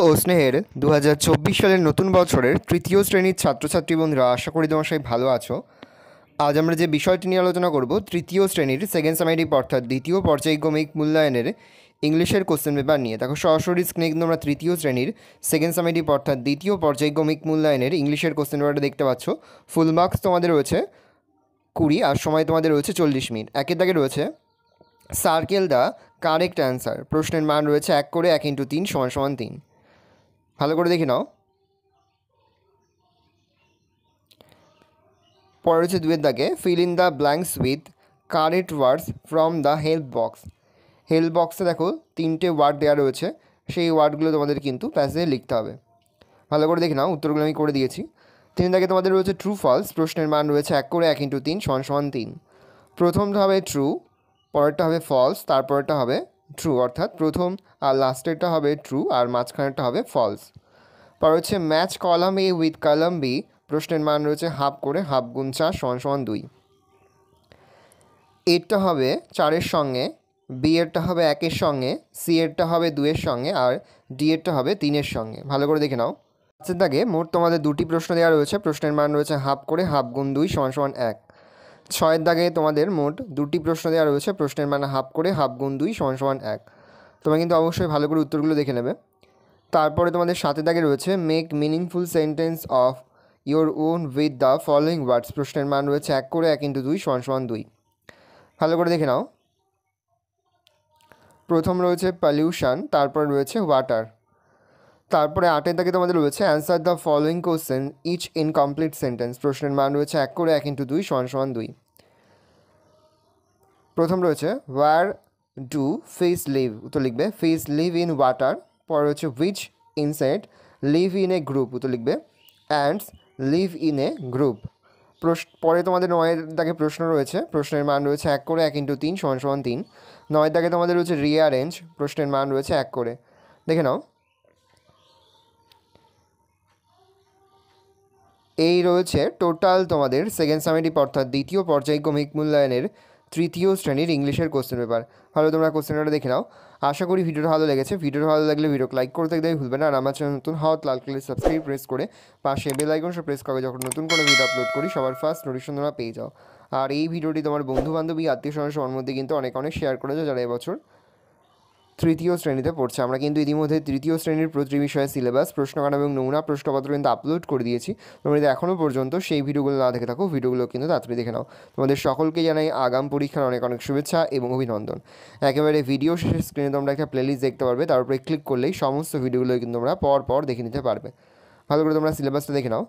ও স্নেহের 2024 সালের নতুন বছরের তৃতীয় শ্রেণীর ছাত্রছাত্রী বন্ধুরা, আশা করি তোমার সবাই ভালো আছো। আজ আমরা যে বিষয়টি নিয়ে আলোচনা করব, তৃতীয় শ্রেণীর সেকেন্ড সামেটিভ অর্থাৎ দ্বিতীয় পর্যায়ক্রমিক মূল্যায়নের ইংলিশের কোশ্চেন পেপার নিয়ে। দেখো সরাসরি স্ক্রিনে কিন্তু আমরা তৃতীয় শ্রেণীর সেকেন্ড সামেটিভ অর্থাৎ দ্বিতীয় পর্যায়ক্রমিক মূল্যায়নের ইংলিশের কোশ্চেন পেপারটা দেখতে পাচ্ছ। ফুল মার্কস তোমাদের রয়েছে 20 আর সময় তোমাদের রয়েছে 40 মিনিট। একের দাগে রয়েছে সার্কেল দ্য কারেক্ট অ্যান্সার। প্রশ্নের মান রয়েছে 1 করে 1 × 3 = 3। ভালো করে দেখে নাও। পরে রয়েছে 2-এর দাগে fill in the blanks with correct words from the help box. Help বক্সে দেখো 3টে ওয়ার্ড দেওয়া রয়েছে, সেই ওয়ার্ডগুলো তোমাদের কিন্তু প্যাসেজে লিখতে হবে। ভালো করে দেখে নাও, উত্তরগুলো আমি করে দিয়েছি। 3 দাগে তোমাদের রয়েছে ট্রু ফলস। প্রশ্নের মান রয়েছে 1 করে 1 × 3 = 3। প্রথমটা হবে ট্রু, পরেরটা হবে ফলস, তারপরেরটা হবে ট্রু, অর্থাৎ প্রথম আর লাস্টেরটা হবে ট্রু আর মাঝখানেরটা হবে ফলস। পর হচ্ছে match column A with column B. প্রশ্নের মান রয়েছে হাফ করে হাফ গুণ 4 = 2। এরটা হবে 4-এর সঙ্গে, বি এরটা হবে 1-এর সঙ্গে, সি এরটা হবে 2-এর সঙ্গে আর ডি এরটা হবে 3-এর সঙ্গে। ভালো করে দেখে নাও। 5-এর দাগে মোট তোমাদের 2টি প্রশ্ন দেওয়া রয়েছে। প্রশ্নের মান রয়েছে হাফ করে হাফ গুণ 2 = 1। 6-এর দাগে তোমাদের মোট 2টি প্রশ্ন দেওয়া রয়েছে। প্রশ্নের মান হাফ করে হাফ গুণ 2 = 1। তোমরা কিন্তু অবশ্যই ভালো করে উত্তরগুলো দেখে নেবে। তারপরে তোমাদের 7-এর দাগে রয়েছে make meaningful sentence of your own with the following words. প্রশ্নের মান রয়েছে 1 করে 1 × 2 = 2। ভালো করে দেখে নাও। প্রথম রয়েছে পলিউশন, তারপর রয়েছে ওয়াটার। তারপরে 8-এর দাগে তোমাদের রয়েছে answer the following question each incomplete sentence. প্রশ্নের মান রয়েছে 1 করে 1 × 2 = 2। প্রথম রয়েছে ওয়ার ডু ফিশ লিভ। উত্তর লিখবে ফিশ লিভ ইন ওয়াটার। পরে রয়েছে which insect live in a group. উত্তর লিখবে ants live in a group. পরে তোমাদের 9-এর দাগে প্রশ্ন রয়েছে। প্রশ্নের মান রয়েছে 1 করে 1 × 3 = 3। 9-এর দাগে তোমাদের রয়েছে রিঅ্যারেঞ্জ। প্রশ্নের মান রয়েছে 1 করে। দেখে নাও। এই রয়েছে টোটাল তোমাদের সেকেন্ড সামেটিভ অর্থাৎ দ্বিতীয় পর্যায়ক্রমিক মূল্যায়নের তৃতীয় শ্রেণীর ইংলিশের কোশ্চেন পেপার। ভালো তোমরা কোশ্চেন পেপারটা দেখে নাও। আশা করি ভিডিওটা ভালো লেগেছে। ভিডিওটা ভালো লাগলে ভিডিওকে লাইক করতে একদমই ভুলবে না। আর আমার চ্যানেল নতুন হওয়া লাল কালারের সাবস্ক্রাইব প্রেস করে পাশে বেল আইকন প্রেস করে যখন নতুন কোনো ভিডিও আপলোড করি সবার ফার্স্ট নোটিফিকেশন তোমরা পেয়ে যাও। আর এই ভিডিওটি তোমার বন্ধু বান্ধবী আত্মীয় স্বজন সবার মধ্যে কিন্তু অনেক শেয়ার করে যাও যারা এবছর তৃতীয় শ্রেণীতে পড়ছে। আমরা কিন্তু ইতিমধ্যে তৃতীয় শ্রেণীর প্রতি বিষয়ে সিলেবাস, প্রশ্নকাঠামো এবং নমুনা প্রশ্নপত্র কিন্তু আপলোড করে দিয়েছি। তোমরা যদি এখনও পর্যন্ত সেই ভিডিওগুলো না দেখে থাকো, ভিডিওগুলো কিন্তু তাড়াতাড়ি দেখে নাও। তোমাদের সকলকে জানাই আগাম পরীক্ষার অনেক শুভেচ্ছা এবং অভিনন্দন। একেবারে ভিডিও শেষে স্ক্রিনে তোমরা একটা প্লেলিস্ট দেখতে পারবে, তার উপরে ক্লিক করলেই সমস্ত ভিডিওগুলো কিন্তু তোমরা পর দেখে নিতে পারবে। ভালো করে তোমরা সিলেবাসটা দেখে নাও।